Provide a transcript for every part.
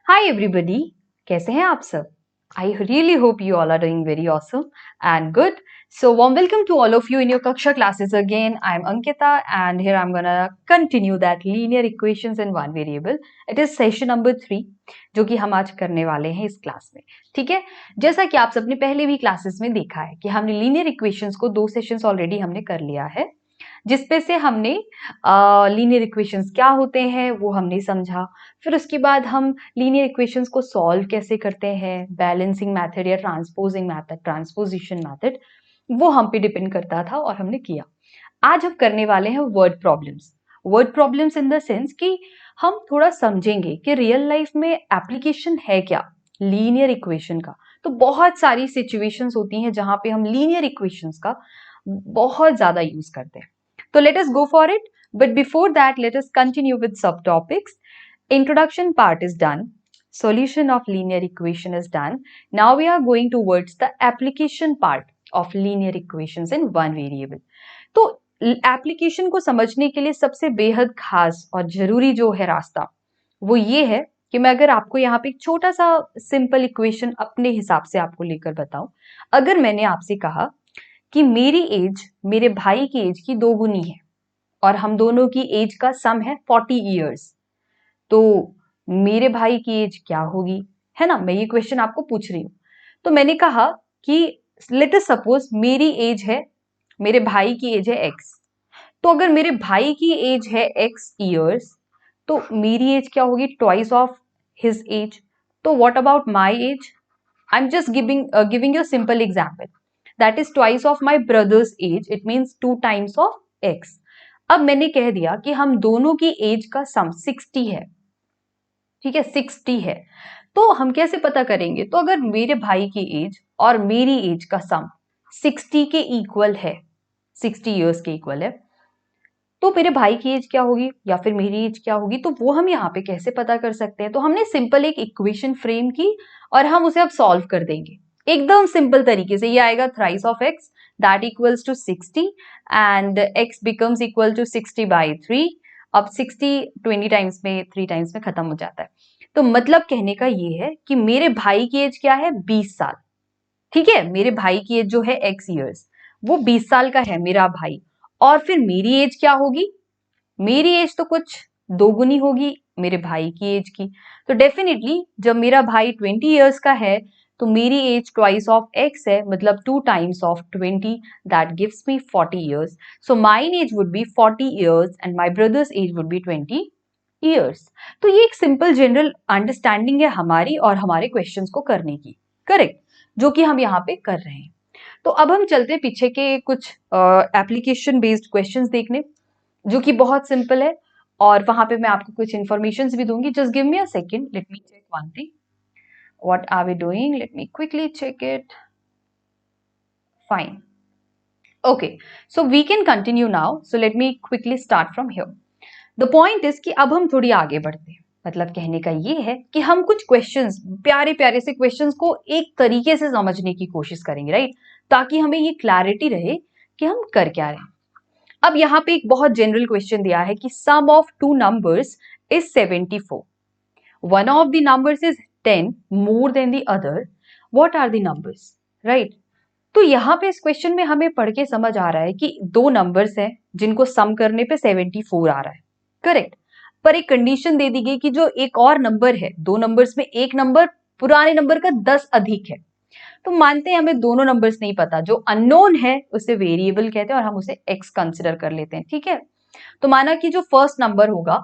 Hi everybody, कैसे हैं आप सब? I really hope you all are doing very awesome and good. So warm welcome to all of you in your Kaksha classes again. I'm Ankita and here I'm gonna continue that linear equations in one variable. It is session number 3 जो कि हम आज करने वाले हैं इस class में. ठीक है, जैसा कि आप सबने पहले भी क्लासेस में देखा है कि हमने लीनियर इक्वेशंस को 2 सेशंस ऑलरेडी हमने कर लिया है, जिसपे से हमने लीनियर इक्वेशंस क्या होते हैं वो हमने समझा. फिर उसके बाद हम लीनियर इक्वेशंस को सॉल्व कैसे करते हैं, बैलेंसिंग मेथड या ट्रांसपोजिंग मेथड, ट्रांसपोजिशन मेथड, वो हम पे डिपेंड करता था और हमने किया. आज हम करने वाले हैं word problems. Word problems in the sense कि हम थोड़ा समझेंगे कि रियल लाइफ में एप्लीकेशन है क्या लीनियर इक्वेशन का. तो बहुत सारी सिचुएशंस होती हैं जहां पे हम लीनियर इक्वेशंस का बहुत ज्यादा यूज करते हैं. तो let us go for it, but before that let us continue with सब topics. Introduction part is done. Solution of linear equation is done. Now we are going towards the application part of linear equations in one variable. तो application को समझने के लिए सबसे बेहद खास और जरूरी जो है रास्ता वो ये है कि मैं अगर आपको यहाँ पे एक छोटा सा सिंपल इक्वेशन अपने हिसाब से आपको लेकर बताऊं. अगर मैंने आपसे कहा कि मेरी एज मेरे भाई की एज की 2 गुनी है और हम दोनों की एज का सम है 40 ईयर्स, तो मेरे भाई की एज क्या होगी, है ना. मैं ये क्वेश्चन आपको पूछ रही हूँ. तो मैंने कहा कि लेट अस सपोज मेरी एज है, मेरे भाई की एज है x. तो अगर मेरे भाई की एज है x ईयर्स, तो मेरी एज क्या होगी, ट्वाइस ऑफ हिज एज. तो what about my age? I am just giving you simple example. That is twice of my brother's age. It means 2 times of x. अब मैंने कह दिया कि हम दोनों की एज का सम 60 है. ठीक है, 60 है. तो हम कैसे पता करेंगे? तो अगर मेरे भाई की एज और मेरी एज का सम 60 के इक्वल है, 60 इयर्स के इक्वल है, तो मेरे भाई की एज क्या होगी या फिर मेरी एज क्या होगी, तो वो हम यहाँ पे कैसे पता कर सकते हैं? तो हमने सिंपल एक इक्वेशन फ्रेम की और हम उसे अब सॉल्व कर देंगे एकदम सिंपल तरीके से. ये आएगा thrice of x that equals to 60 and x becomes equal to 60/3. अब 60 20 टाइम्स में 3 टाइम्स में खत्म हो जाता है. तो मतलब कहने का ये है कि मेरे भाई की एज क्या है, 20 साल. ठीक है, मेरे भाई की एज जो है x ईयर्स, वो 20 साल का है मेरा भाई. और फिर मेरी एज क्या होगी? मेरी एज तो कुछ 2 गुनी होगी मेरे भाई की एज की. तो डेफिनेटली जब मेरा भाई 20 ईयर्स का है तो मेरी एज ट्वाइस ऑफ x है, मतलब 2 times of 20, that gives me 40 years. So mine age would be 40 years and my brother's age would be 20 years. तो ये एक सिंपल जनरल अंडरस्टैंडिंग है हमारी और हमारे क्वेश्चंस को करने की, करेक्ट, जो कि हम यहाँ पे कर रहे हैं. तो अब हम चलते हैं पीछे के कुछ एप्लीकेशन बेस्ड क्वेश्चंस देखने, जो कि बहुत सिंपल है और वहां पे मैं आपको कुछ इंफॉर्मेशन भी दूंगी. Just give me a second, let me check one thing. What are we doing? Let me quickly check it. Fine. Okay, so we can continue now. So let me quickly start from here. The point is कि अब हम थोड़ी आगे बढ़ते हैं. मतलब कहने का ये है कि हम कुछ क्वेश्चंस, प्यारे प्यारे से क्वेश्चंस को एक तरीके से समझने की कोशिश करेंगे, राइट, ताकि हमें ये क्लैरिटी रहे कि हम कर क्या रहे हैं. अब यहाँ पे एक बहुत जनरल क्वेश्चन दिया है कि sum of 2 numbers is 74. One of the numbers is 10 more than the other. What are the numbers, right. तो यहाँ पे इस क्वेश्चन में हमें पढ़ के समझ आ रहा है कि 2 नंबर्स हैं जिनको सम करने पे 74 आ रहा है, करेक्ट. पर एक कंडीशन दे दी गई कि जो एक और नंबर है, 2 नंबर्स में एक नंबर पुराने नंबर का 10 अधिक है. तो मानते हैं हमें दोनों नंबर्स नहीं पता, जो अननोन है उसे वेरिएबल कहते हैं और हम उसे x कंसिडर कर लेते हैं. ठीक है, तो माना कि जो फर्स्ट नंबर होगा,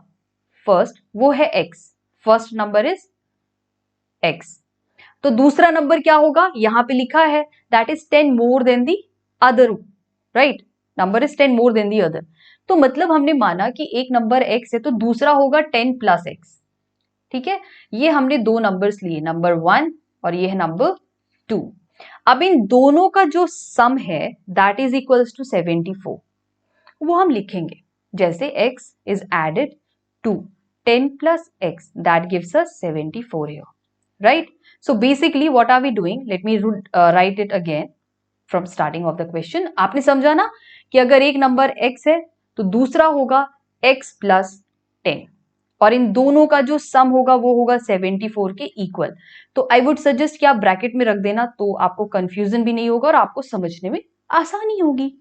फर्स्ट वो है x, first number is x. तो दूसरा नंबर क्या होगा, यहां पे लिखा है that is 10 more then the other, right. Number is 10 more then the other. तो मतलब हमने माना कि एक नंबर x है तो दूसरा होगा 10 प्लस x. ठीक है, ये हमने 2 नंबर्स लिए, नंबर 1 और ये है नंबर 2. अब इन दोनों का जो सम है दैट इज इक्वल्स टू 74. वो हम लिखेंगे जैसे x is added to 10 plus x that gives us 74 here, right. So basically what are we doing, let me write it again from starting of the question. आपने समझा ना कि अगर एक नंबर x है तो दूसरा होगा x प्लस 10. और इन दोनों का जो सम होगा वो होगा 74 के इक्वल। तो आई वुड सजेस्ट कि आप ब्रैकेट में रख देना, तो आपको कंफ्यूजन भी नहीं होगा और आपको समझने में आसानी होगी।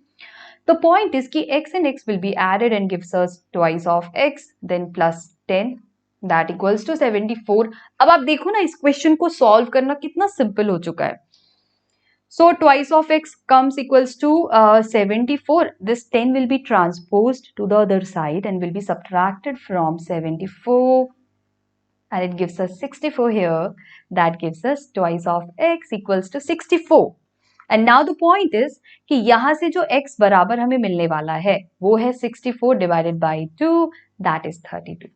The point is कि x and x will be added and gives us twice of x then plus 10 that equals to 74। अब आप देखो ना इस क्वेश्चन को सॉल्व करना कितना सिंपल हो चुका है। So twice of x comes equals to 74. This 10 will be transposed to the other side and will be subtracted from 74 and it gives us 64 here. That gives us twice of x equals to 64. And now the point is कि यहां से जो x बराबर हमें मिलने वाला है वो है 64 divided by 2 that is 32।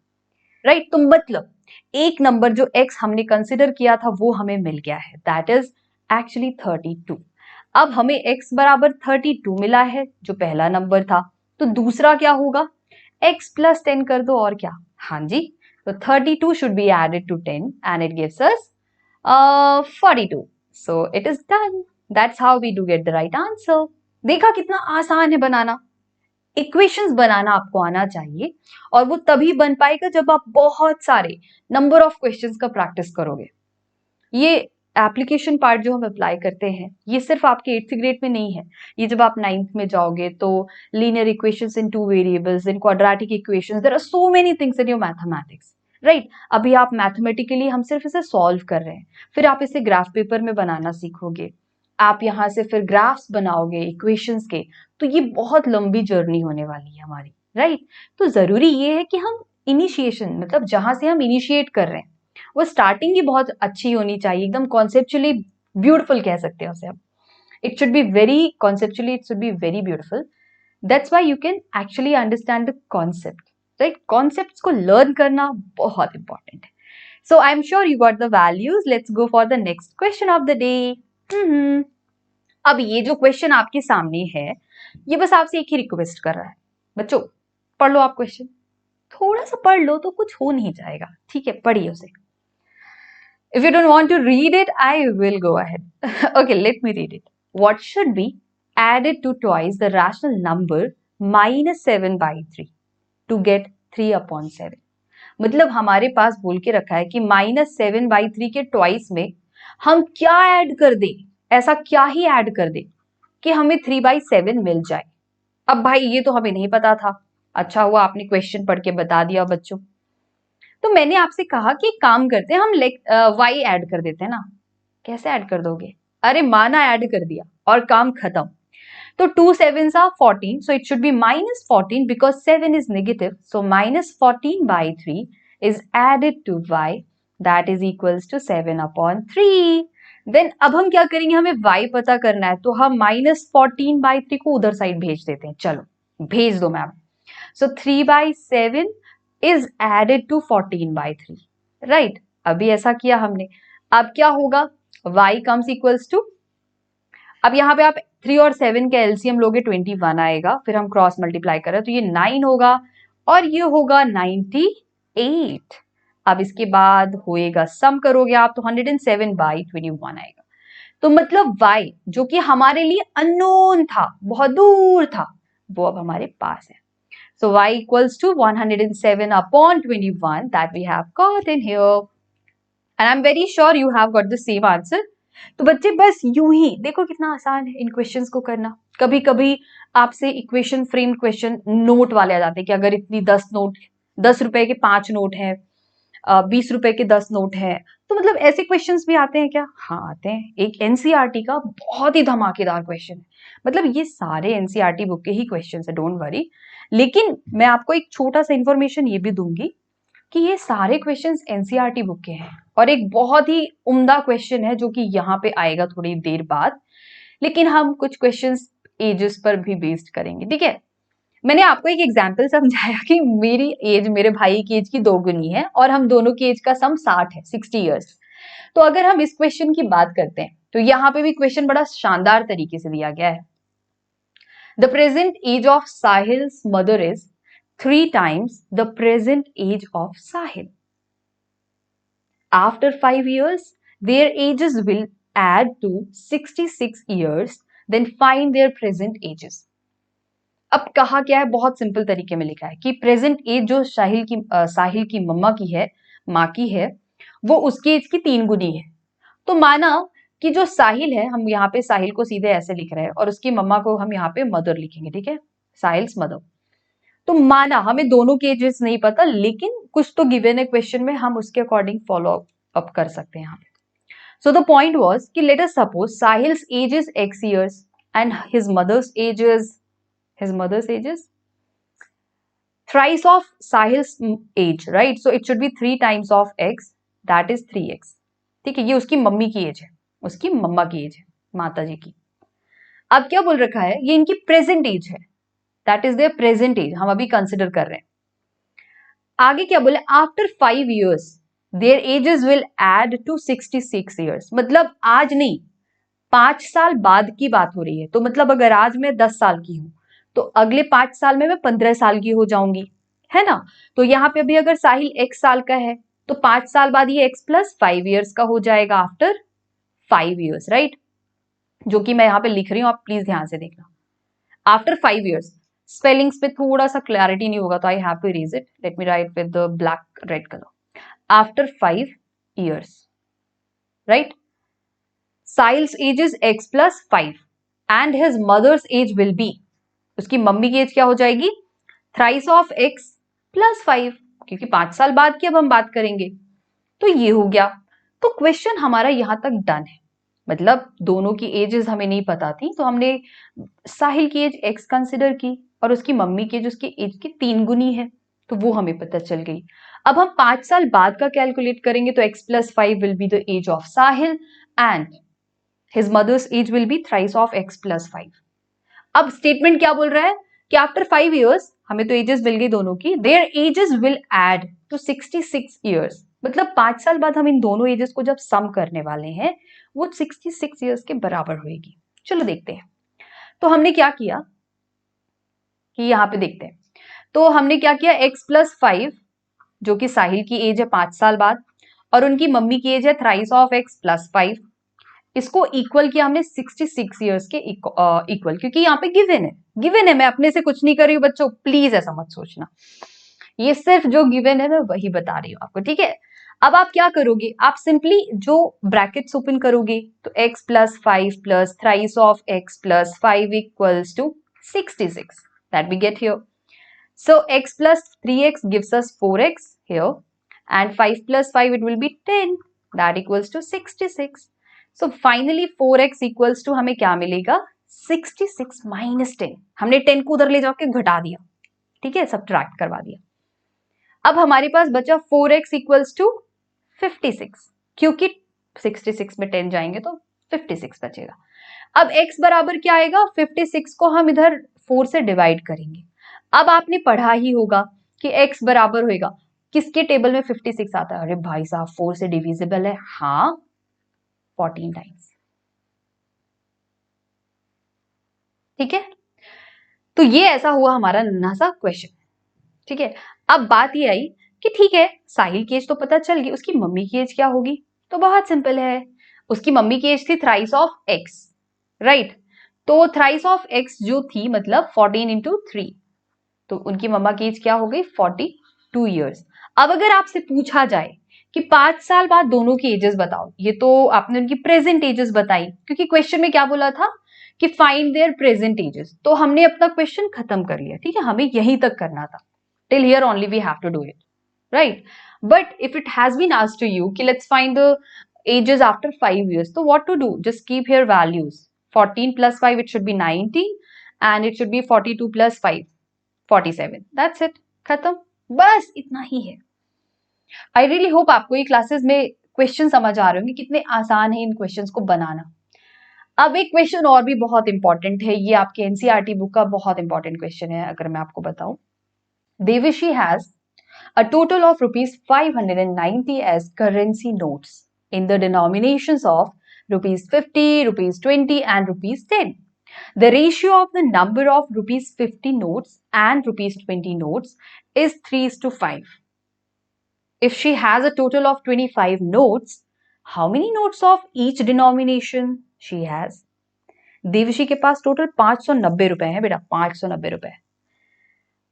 Right, तो मतलब एक नंबर जो x हमने कंसिडर किया था वो हमें मिल गया है, दैट इज एक्चुअली 32। अब हमें x बराबर 32 मिला है जो पहला नंबर था, तो दूसरा क्या होगा, x प्लस 10 कर दो और क्या। हाँ जी, तो 32 should be added to 10 and it gives us 42। So it is done. That's how we do get the right answer. देखा कितना आसान है बनाना। इक्वेशंस बनाना आपको आना चाहिए और वो तभी बन पाएगा जब आप बहुत सारे नंबर ऑफ क्वेश्चंस का प्रैक्टिस करोगे। ये एप्लीकेशन पार्ट जो हम अप्लाई करते हैं ये सिर्फ आपके 8th ग्रेड में नहीं है, ये जब आप 9th में जाओगे तो linear equations in 2 variables, in quadratic equations, there are so many things in your mathematics. Right, अभी आप मैथमेटिकली हम सिर्फ इसे सॉल्व कर रहे हैं, फिर आप इसे ग्राफ पेपर में बनाना सीखोगे, आप यहाँ से फिर ग्राफ्स बनाओगे इक्वेशंस के, तो ये बहुत लंबी जर्नी होने वाली है हमारी। राइट, तो जरूरी ये है कि हम इनिशिएशन, मतलब जहां से हम इनिशिएट कर रहे हैं वो स्टार्टिंग ही बहुत अच्छी होनी चाहिए, एकदम कॉन्सेप्चुअली ब्यूटीफुल कह सकते हैं उसे हम। It should be very conceptually, it should be very beautiful. That's why you can actually understand the concept. Right, concepts को लर्न करना बहुत इंपॉर्टेंट है। So I am sure you got the values. Let's go for the next question of the day. अब ये जो question आपके सामने है ये बस आपसे एक ही रिक्वेस्ट कर रहा है, बच्चों पढ़ लो आप क्वेश्चन, थोड़ा सा पढ़ लो तो कुछ हो नहीं जाएगा, ठीक है, पढ़िए उसे। If you don't want to read it, I will go ahead. Okay, let me read it. What should be added to twice the rational number minus 7 by 3 to get 3 upon 7? मतलब हमारे पास बोल के रखा है कि -7/3 के ट्वाइस में हम क्या ऐड कर दें, ऐसा क्या ही ऐड कर दें कि हमें 3/7 मिल जाए। अब भाई ये तो हमें नहीं पता था, अच्छा हुआ आपने क्वेश्चन पढ़ के बता दिया बच्चों। तो मैंने आपसे कहा कि एक काम करते हैं, हम y ऐड कर देते हैं ना। कैसे ऐड कर दोगे, अरे माना ऐड कर दिया और काम खत्म। तो 2 sevens are 14, so it should be -14 because 7 is negative, so -14/3 is added to y, that is equals to 7/3। Then अब हम क्या करेंगे, हमें y पता करना है, तो हम -14/3 को उधर साइड भेज देते हैं, चलो भेज दो ma'am. So 3/7 is added to 14/3, right. अभी ऐसा किया हमने, अब क्या होगा, y comes equals to, अब यहाँ पे आप 3 और 7 का एलसीएम लोगे 21 आएगा, फिर हम क्रॉस मल्टीप्लाई करें तो ये 9 होगा और ये होगा 98। अब इसके बाद होएगा सम करोगे आप तो 107/21 आएगा। तो मतलब y जो कि हमारे लिए अननोन था, बहुत दूर था, वो अब हमारे पास है। So y equals to 107/21 that we have got in here, and I'm very sure you have got the same answer. तो बच्चे बस यूं ही देखो कितना आसान है इन क्वेश्चंस को करना। कभी कभी आपसे इक्वेशन फ्रेम्ड क्वेश्चन नोट वाले आ जाते हैं कि अगर इतनी 10 रुपए के 5 नोट हैं, 20 रुपए के 10 नोट हैं, तो मतलब ऐसे क्वेश्चंस भी आते हैं क्या? हाँ आते हैं। एक एनसीईआरटी का बहुत ही धमाकेदार क्वेश्चन है, मतलब ये सारे एनसीईआरटी बुक के ही क्वेश्चन है, डोंट वरी। लेकिन मैं आपको एक छोटा सा इंफॉर्मेशन ये भी दूंगी कि ये सारे क्वेश्चंस एनसीईआरटी बुक के हैं और एक बहुत ही उम्दा क्वेश्चन है जो कि यहाँ पे आएगा थोड़ी देर बाद, लेकिन हम कुछ क्वेश्चंस एजेस पर भी बेस्ड करेंगे, ठीक है। मैंने आपको एक एग्जाम्पल समझाया कि मेरी एज मेरे भाई की एज की 2 गुनी है और हम दोनों की एज का सम 60 है, 60 इयर्स। तो अगर हम इस क्वेश्चन की बात करते हैं तो यहाँ पे भी क्वेश्चन बड़ा शानदार तरीके से दिया गया है। The present age of Sahil's mother is 3 times the present age of Sahil. After 5 years, their ages will add to 66 years, then find their present ages. अब कहा क्या है, बहुत सिंपल तरीके में लिखा है कि प्रेजेंट एज जो साहिल की मम्मा की है, माँ की है, वो उसकी एज की 3 गुनी है। तो माना कि जो साहिल है, हम यहाँ पे साहिल को सीधे ऐसे लिख रहे हैं और उसकी मम्मा को हम यहाँ पे मदर लिखेंगे, ठीक है, साहिल्स मदर। तो माना हमें दोनों के एजेस नहीं पता, लेकिन कुछ तो गिवन है क्वेश्चन में, हम उसके अकॉर्डिंग फॉलो अप कर सकते हैं यहाँ पे। So the point was कि let us suppose Sahil's age is X years and his mother's age is thrice of Sahil's age, right? So it should be 3 times of X, that is 3X. ठीक है, ये उसकी mummy की as है, उसकी मम्मा की as है, माता जी की। अब क्या बोल रखा है, ये इनकी प्रेजेंट एज है, that is their present age, हम अभी कंसिडर कर रहे हैं। आगे क्या बोले, after 5 years their ages will add to 66 years, मतलब आज नहीं, 5 साल बाद की बात हो रही है। तो मतलब अगर आज मैं 10 साल की हूं, तो अगले 5 साल में मैं 15 साल की हो जाऊंगी, है ना। तो यहाँ पे अभी अगर साहिल x साल का है, तो 5 साल बाद ये x प्लस 5 years का हो जाएगा आफ्टर 5 years, राइट। जो कि मैं यहाँ पे लिख रही हूँ, आप प्लीज ध्यान से देखना। आफ्टर 5 years, स्पेलिंग्स पे थोड़ा सा क्लैरिटी नहीं होगा, तो I have to erase it, let me write with the black red colour. After 5 years, right? Sahil's age is x plus 5 and his mother's age will be, उसकी mummy की as क्या हो जाएगी, थ्राइस ऑफ x प्लस 5, क्योंकि 5 साल बाद की अब हम बात करेंगे। तो ये हो गया। तो क्वेश्चन हमारा यहां तक डन है, मतलब दोनों की एजेस हमें नहीं पता थी, तो हमने साहिल की एज x कंसिडर की और उसकी मम्मी की एज उसकी एज की 3 गुनी है, तो वो हमें पता चल गई। अब हम 5 साल बाद का कैलकुलेट करेंगे, तो x plus 5 will be the age of Sahil and his mother's age will be thrice of x plus 5. अब स्टेटमेंट क्या बोल रहा है कि आफ्टर 5 years, हमें तो एजेस मिल गई दोनों की, their ages will add to 66 years, मतलब 5 साल बाद हम इन दोनों एजेस को जब सम करने वाले हैं, वो 66 years के बराबर होगी। चलो देखते हैं। तो हमने क्या किया कि यहाँ पे देखते हैं, तो हमने क्या किया, x प्लस 5 जो कि साहिल की एज है 5 साल बाद, और उनकी मम्मी की एज है थ्राइस ऑफ x प्लस 5, इसको इक्वल किया हमने 66 इयर्स के इक्वल, क्योंकि यहाँ पे गिवन है, मैं अपने से कुछ नहीं कर रही हूँ बच्चों, प्लीज ऐसा मत सोचना, ये सिर्फ जो गिवन है मैं वही बता रही हूँ आपको, ठीक है। अब आप क्या करोगे, आप सिंपली जो ब्रैकेट्स ओपन करोगे, तो x plus 5 plus thrice of x plus 5 equals to 66, that we get here. So x plus 3x gives us 4x here, and 5 plus 5 it will be 10, that equals to 66. So finally 4x equals to हमें क्या मिलेगा, 66 minus 10, हमने 10 को उधर ले जाके घटा दिया, ठीक है, सब्ट्रैक्ट करवा दिया। अब हमारे पास बचा 4x equals to 56, क्योंकि 66 में 10 जाएंगे तो 56 बचेगा। अब x बराबर क्या आएगा, 56 को हम इधर 4 से डिवाइड करेंगे। अब आपने पढ़ा ही होगा कि x बराबर होगा, किसके टेबल में 56 आता है, अरे भाई साहब 4 से डिविजिबल है, हाँ 14 टाइम्स, ठीक है। तो ये ऐसा हुआ हमारा नन्हा सा क्वेश्चन, ठीक है। अब बात ये आई कि ठीक है, साहिल की एज तो पता चल गई, उसकी मम्मी की एज क्या होगी, तो बहुत सिंपल है, उसकी मम्मी की एज थी थ्राइस ऑफ x, राइट। तो थ्राइस ऑफ x जो थी, मतलब 14 इंटू 3, तो उनकी मम्मा की एज क्या हो गई, 42 इयर्स। अब अगर आपसे पूछा जाए कि 5 साल बाद दोनों की एजेस बताओ, ये तो आपने उनकी प्रेजेंट एजेस बताई, क्योंकि क्वेश्चन में क्या बोला था कि फाइंड देयर प्रेजेंट एजेस, तो हमने अपना क्वेश्चन खत्म कर लिया, ठीक है, हमें यहीं तक करना था, till here only we have to do it, right. But if it has been asked to you कि let's find the ages after 5 years, तो what to do, just keep here values, 14 plus 5 it should be 90 and it should be 42 plus 5 47, that's it, खत्म, बस इतना ही है। आई really hope आपको ये classes में question समझ आ रहे होंगे, कितने आसान है इन क्वेश्चंस को बनाना। अब एक क्वेश्चन और भी बहुत इंपॉर्टेंट है, ये आपके एनसीईआरटी बुक का बहुत इंपॉर्टेंट क्वेश्चन है, अगर मैं आपको बताऊं, देविशी has a total of rupees 590 as currency notes in the denominations of rupees 50, rupees 20 and rupees 10. The ratio of the number of rupees 50 notes and rupees 20 notes is 3:5. If she has a total of 25 notes, how many notes of each denomination she has? Devshi के पास total 590 रुपए है बेटा, 590 रुपए।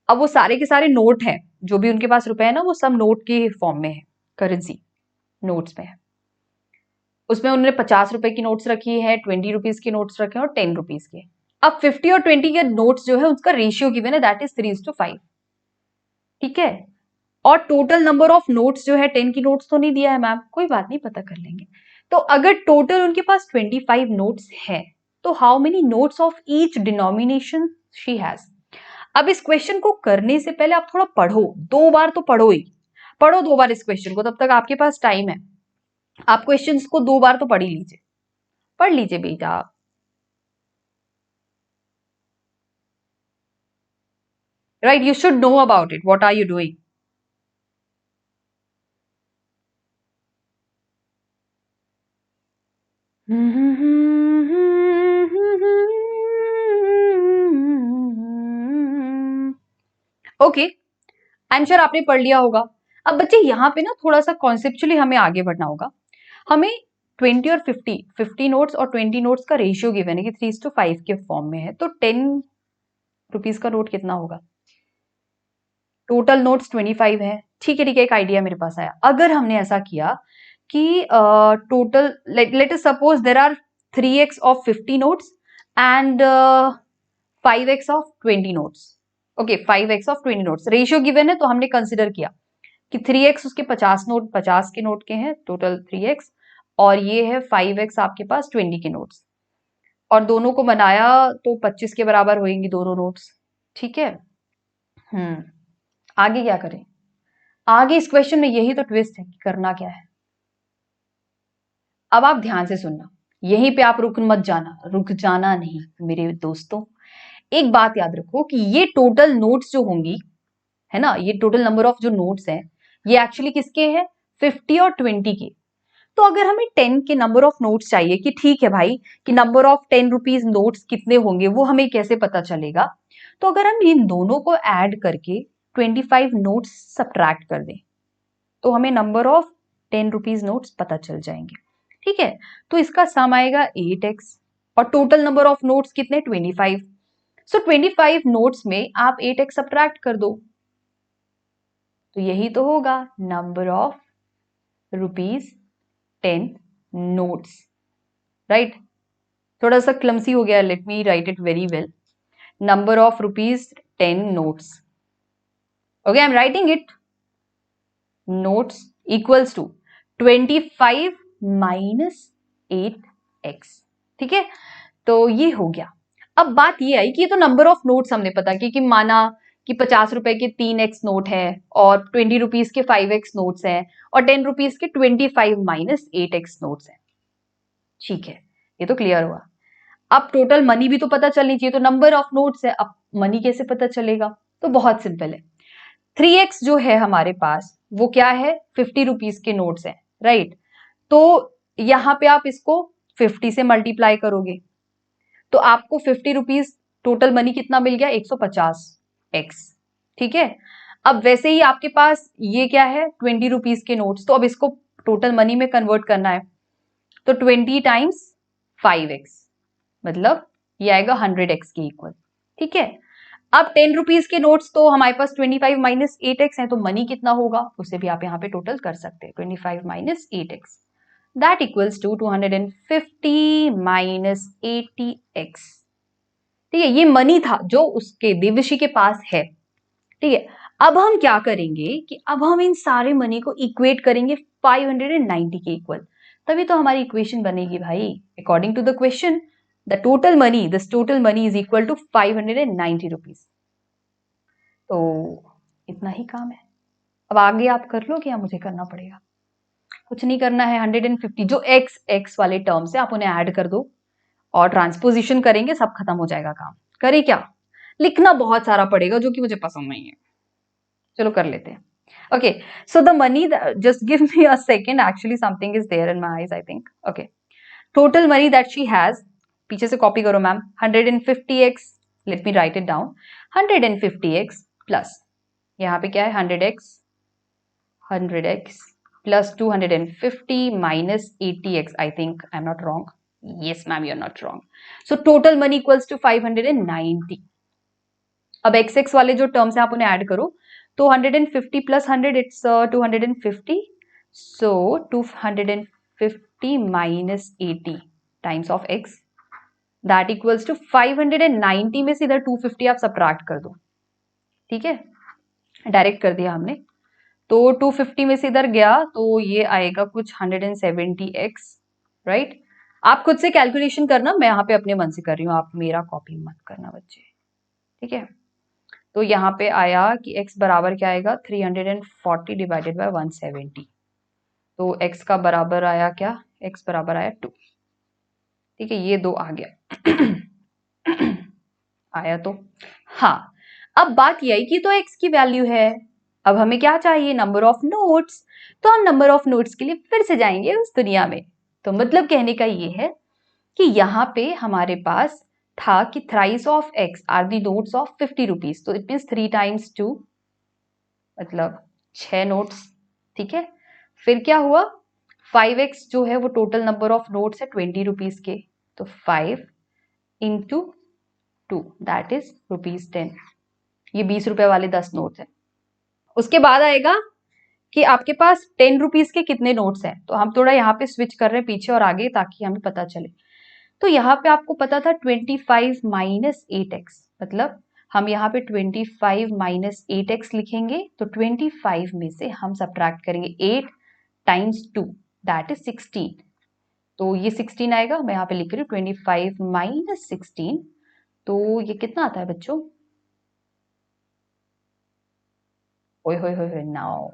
अब वो सारे के सारे नोट हैं, जो भी उनके पास रुपए है ना, वो सब नोट के फॉर्म में है, करेंसी नोट्स में है। उसमें उन्होंने 50 रुपए की नोट्स रखी है, 20 रुपीज की नोट्स रखे हैं और 10 रुपीज के। अब 50 और 20 के नोट्स जो है उसका रेशियो गिवन है, दैट इज 3:5। ठीक है, और टोटल नंबर ऑफ नोट्स जो है 10 की नोट्स तो नहीं दिया है मैम, कोई बात नहीं, पता कर लेंगे। तो अगर टोटल उनके पास 25 नोट्स है, तो how many notes of each denomination she has. अब इस क्वेश्चन को करने से पहले आप थोड़ा पढ़ो, 2 बार तो पढ़ो ही, पढ़ो 2 बार इस क्वेश्चन को, तब तक आपके पास टाइम है। आप क्वेश्चंस को 2 बार तो पढ़ ही लीजिए, पढ़ लीजिए बेटा। Right, you should know about it, what are you doing. Okay, I am sure आपने पढ़ लिया होगा। अब बच्चे यहाँ पे ना थोड़ा सा कॉन्सेप्चुअली हमें आगे बढ़ना होगा। हमें 20 और 50 नोट्स और 20 नोट्स का रेशियो गिवन है कि 3:5 के फॉर्म में है, तो 10 रुपीज का नोट कितना होगा। टोटल नोट्स 25 है, ठीक है ठीक है, एक आइडिया मेरे पास आया। अगर हमने ऐसा किया कि total let us suppose there are 3x of 50 notes and 5x of 20 notes. Okay, 5x of 20 notes, ratio given है, तो हमने कंसिडर किया कि 3x उसके 50 के नोट के हैं, टोटल 3x, और ये है 5x आपके पास 20 के नोट्स, और दोनों को बनाया तो 25 के बराबर होंगी दोनों नोट्स। ठीक है, आगे क्या करें। आगे इस क्वेश्चन में यही तो ट्विस्ट है कि करना क्या है। अब आप ध्यान से सुनना, यहीं पे आप रुक मत जाना, रुक जाना नहीं मेरे दोस्तों। एक बात याद रखो कि ये टोटल नोट्स जो होंगी, है ना, ये टोटल नंबर ऑफ जो नोट्स हैं, ये एक्चुअली किसके हैं, 50 और 20 के। तो अगर हमें 10 के नंबर ऑफ नोट्स चाहिए कि ठीक है भाई, कि नंबर ऑफ 10 रुपीज नोट्स कितने होंगे, वो हमें कैसे पता चलेगा। तो अगर हम इन दोनों को ऐड करके 25 नोट्स सब्ट्रैक्ट कर दें, तो हमें नंबर ऑफ 10 रुपीज नोट्स पता चल जाएंगे। ठीक है, तो इसका सम आएगा 8x, और टोटल नंबर ऑफ नोट्स कितने, 25। सो 25 नोट्स में आप 8x सब्ट्रैक्ट कर दो, तो यही तो होगा number of rupees 10 notes. Right, थोड़ा सा क्लमसी हो गया, let me write it very well. Number of rupees 10 notes. Okay, I am writing it, notes equals to 25 minus 8x। ठीक है, तो ये हो गया। अब बात ये आई कि ये तो नंबर ऑफ नोट्स हमने पता कि माना कि 50 रुपए के 3x नोट है, और 20 रुपीज के 5x नोट्स हैं, और 10 रुपीज के 25 माइनस 8x नोट्स हैं। ठीक है, ये तो क्लियर हुआ। अब टोटल मनी भी तो पता चलनी चाहिए, तो नंबर ऑफ नोट्स है, अब मनी कैसे पता चलेगा। तो बहुत सिंपल है, 3x जो है हमारे पास वो क्या है, 50 रुपीज के नोट्स हैं, राइट। तो यहां पे आप इसको 50 से मल्टीप्लाई करोगे, तो आपको 50 रुपीज टोटल मनी कितना मिल गया, 150x। ठीक है, अब वैसे ही आपके पास ये क्या है, 20 रुपीज के नोट्स, तो अब इसको टोटल मनी में कन्वर्ट करना है, तो 20 टाइम्स 5x, मतलब ये आएगा 100x के इक्वल। ठीक है, अब 10 रुपीज के नोट्स तो हमारे पास 25 माइनस 8x है, तो मनी कितना होगा उसे भी आप यहाँ पे टोटल कर सकते हैं, 25 minus 8x, that equals to 250 minus 80x। ठीक है, ये मनी था जो उसके देवशी के पास है। ठीक है, अब हम क्या करेंगे कि अब हम इन सारे मनी को इक्वेट करेंगे 590 के इक्वल, तभी तो हमारी इक्वेशन बनेगी भाई। According to the question, the total money, this total money is equal to 590 rupees. तो इतना ही काम है। अब आगे आप कर लोगे या मुझे करना पड़ेगा। कुछ नहीं करना है, 150 जो x वाले टर्म से आप उन्हें ऐड कर दो और ट्रांसपोजिशन करेंगे, सब खत्म हो जाएगा काम। करे क्या, लिखना बहुत सारा पड़ेगा जो कि मुझे पसंद नहीं है, चलो कर लेते हैं। Okay, so the money, just give me a second, actually something is there in my eyes, I think. Okay, total money that she has, पीछे से कॉपी करो ma'am, 150x, let me write it down, 150x plus, यहाँ पे क्या है 100x plus 250 minus 80x, I think I'm not wrong, Yes, ma'am, you're not wrong. So total money equals to 590. अब XX वाले जो टर्म्स हैं आप उन्हें ऐड करो, तो 150 plus 100 it's 250. So 250 minus 80 times of X that equals to 590 में से इधर 250 आप सब्ट्रैक्ट कर दो, ठीक है, डायरेक्ट कर दिया हमने, तो 250 में से इधर गया तो ये आएगा कुछ 170x, राइट। आप खुद से कैलकुलेशन करना, मैं यहाँ पे अपने मन से कर रही हूँ, आप मेरा कॉपी मत करना बच्चे, ठीक है। तो यहाँ पे आया कि x बराबर क्या आएगा 340 डिवाइडेड बाय 170, तो x का बराबर आया क्या, x बराबर आया 2, ठीक है, ये 2 आ गया आया तो हाँ। अब बात ये आई कि तो x की वैल्यू है, अब हमें क्या चाहिए, नंबर ऑफ नोट्स, तो हम नंबर ऑफ नोट्स के लिए फिर से जाएंगे उस दुनिया में। तो मतलब कहने का ये है कि यहाँ पे हमारे पास था कि thrice of x are the notes of 50 rupees, तो इट मीन्स 3 times 2 मतलब 6 नोट्स, ठीक है। फिर क्या हुआ, 5x जो है वो टोटल नंबर ऑफ नोट्स है 20 रुपीज के, तो 5 इंटू 2 दैट इज ₹10, ये 20 रुपए वाले 10 नोट्स हैं। उसके बाद आएगा कि आपके पास 10 रुपीज के कितने नोट्स हैं, तो हम थोड़ा यहाँ पे स्विच कर रहे हैं पीछे और आगे ताकि हमें पता चले। तो यहाँ पे आपको पता था 25 माइनस 8x, मतलब हम यहाँ पे 25 माइनस 8x लिखेंगे, तो 25 में से हम सब्ट्रैक्ट करेंगे 8 टाइम्स 2 दैट इज 16, तो ये 16 आएगा, मैं यहाँ पे लिख रही हूँ 25 माइनस 16, तो ये कितना आता है बच्चों, ओए होए होए 9।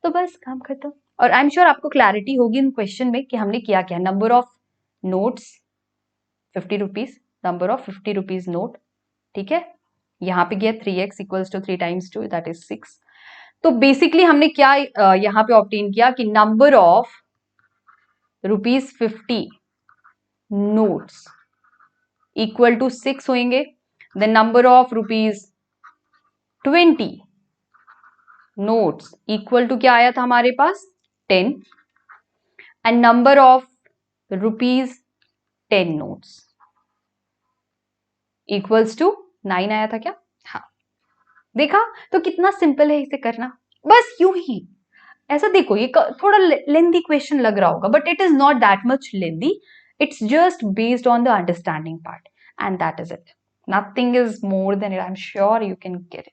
तो बस काम खत्म। और आई एम श्योर आपको क्लैरिटी होगी इन क्वेश्चन में कि हमने किया क्या, number of notes 50 rupees, number of 50 rupees note, ठीक है। यहाँ पे गया 3x equals to 3 times 2 that is 6। तो बेसिकली हमने क्या यहाँ पे ऑब्टेन किया कि number of ₹50 notes equal to 6 होंगे, the number of ₹20 notes equal to क्या आया था हमारे पास 10, and number of ₹10 notes equals to 9 आया था क्या, हाँ। देखा, तो कितना सिंपल है इसे करना, बस यूं ही ऐसा देखो, ये थोड़ा लेंदी क्वेश्चन लग रहा होगा but it is not that much lengthy, it's just based on the understanding part and that is it, nothing is more than it, I am sure you can get it.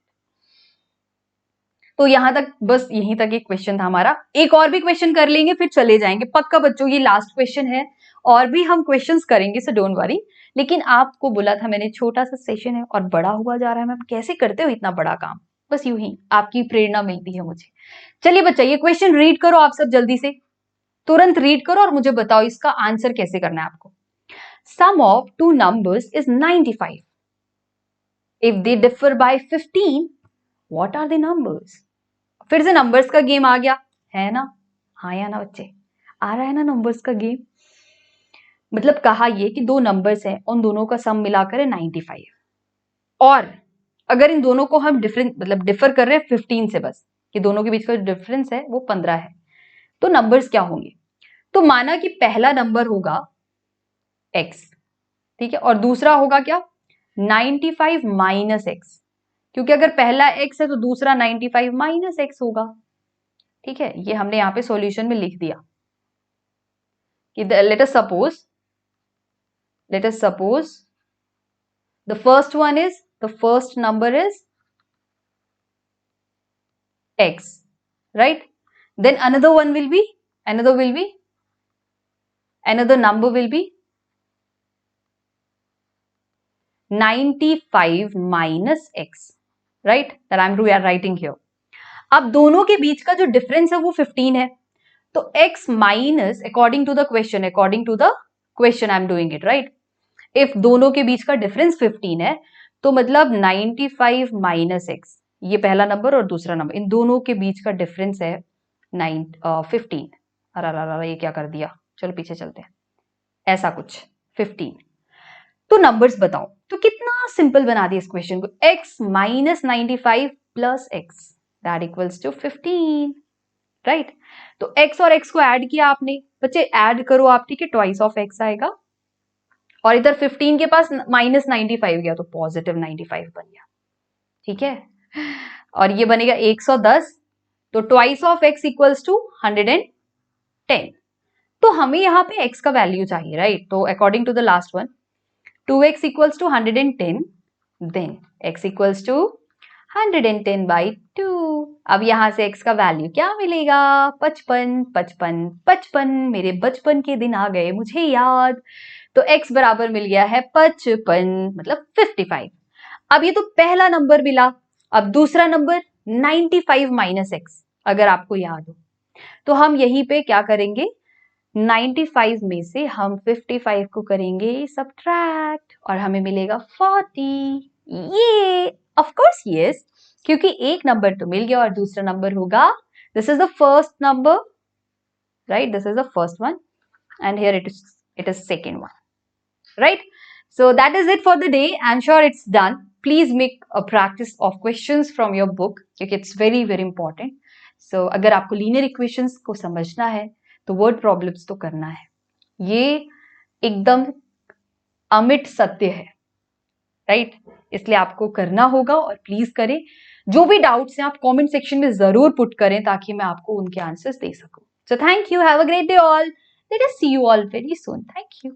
तो यहां तक, बस यहीं तक एक क्वेश्चन था हमारा, एक और भी क्वेश्चन कर लेंगे फिर चले जाएंगे पक्का बच्चों, ये लास्ट क्वेश्चन है, और भी हम क्वेश्चंस करेंगे सो डोंट वरी। लेकिन आपको बोला था मैंने छोटा सा सेशन है और बड़ा हुआ जा रहा है, मैम कैसे करते हो इतना बड़ा काम, बस यूं ही आपकी प्रेरणा मिलती है मुझे। चलिए बच्चा, ये क्वेश्चन रीड करो आप सब जल्दी से, तुरंत रीड करो और मुझे बताओ इसका आंसर कैसे करना है आपको। Sum of two numbers is 95, if they differ by 15 what are the numbers. फिर से नंबर्स का गेम आ गया है ना, हाँ या ना बच्चे, आ रहा है ना नंबर्स का गेम। मतलब कहा ये कि दो नंबर्स हैं, उन दोनों का सम मिलाकर है 95, और अगर इन दोनों को हम डिफरेंट मतलब डिफर कर रहे हैं 15 से, बस कि दोनों के बीच का डिफरेंस है वो 15 है, तो नंबर्स क्या होंगे। तो माना कि पहला नंबर होगा x, ठीक है, और दूसरा होगा क्या 95 माइनस एक्स, क्योंकि अगर पहला x है तो दूसरा 95 माइनस x होगा, ठीक है। ये हमने यहाँ पे सॉल्यूशन में लिख दिया कि let us suppose the first number is x, right, then another number will be 95 minus x, right, that I'm writing here। अब दोनों के बीच का जो डिफरेंस है वो 15 है, तो x minus according to the question I am doing it, right. If दोनों के बीच का डिफरेंस 15 है तो मतलब 95 माइनस x, ये पहला नंबर और दूसरा नंबर, इन दोनों के बीच का डिफरेंस है 15। अरे ये क्या कर दिया, चलो पीछे चलते हैं, ऐसा कुछ 15। तो नंबर्स बताओ, तो कितना सिंपल बना दिया इस क्वेश्चन को, x minus 95 plus x that equals to 15, right. तो x और x को ऐड किया आपने, बच्चे ऐड करो आप, ठीक है, ट्वाइस ऑफ एक्स आएगा, और इधर 15 के पास -95 गया तो +95 बन गया, ठीक है। और ये बनेगा 110, तो twice of x equals to 110। तो हमें यहाँ पे x का वैल्यू चाहिए, राइट। तो according to the last one, 2x equals to 110, then x equals to 110/2। अब यहां से x का वैल्यू क्या मिलेगा? 55, 55, 55। मेरे बचपन के दिन आ गए मुझे याद। तो x बराबर मिल गया है 55, मतलब 55। अब ये तो पहला नंबर मिला। अब दूसरा नंबर 95 माइनस x, अगर आपको याद हो तो हम यहीं पे क्या करेंगे, 95 में से हम 55 को करेंगे सब्ट्रैक्ट और हमें मिलेगा 40। ये ऑफ कोर्स यस, क्योंकि एक नंबर तो मिल गया और दूसरा नंबर होगा, this is the first number, right, this is the first one and here it is second one, right? So that is it for the day. I'm sure it's done. Please make a practice of questions from your book क्योंकि it's very very important. So अगर आपको linear equations को समझना है तो word problems तो करना है, ये एकदम अमिट सत्य है, राइट। इसलिए आपको करना होगा और प्लीज करें। जो भी डाउट्स हैं आप कमेंट सेक्शन में जरूर पुट करें ताकि मैं आपको उनके आंसर्स दे सकूं। So thank you, have a great day all, let us see you all very soon, thank you.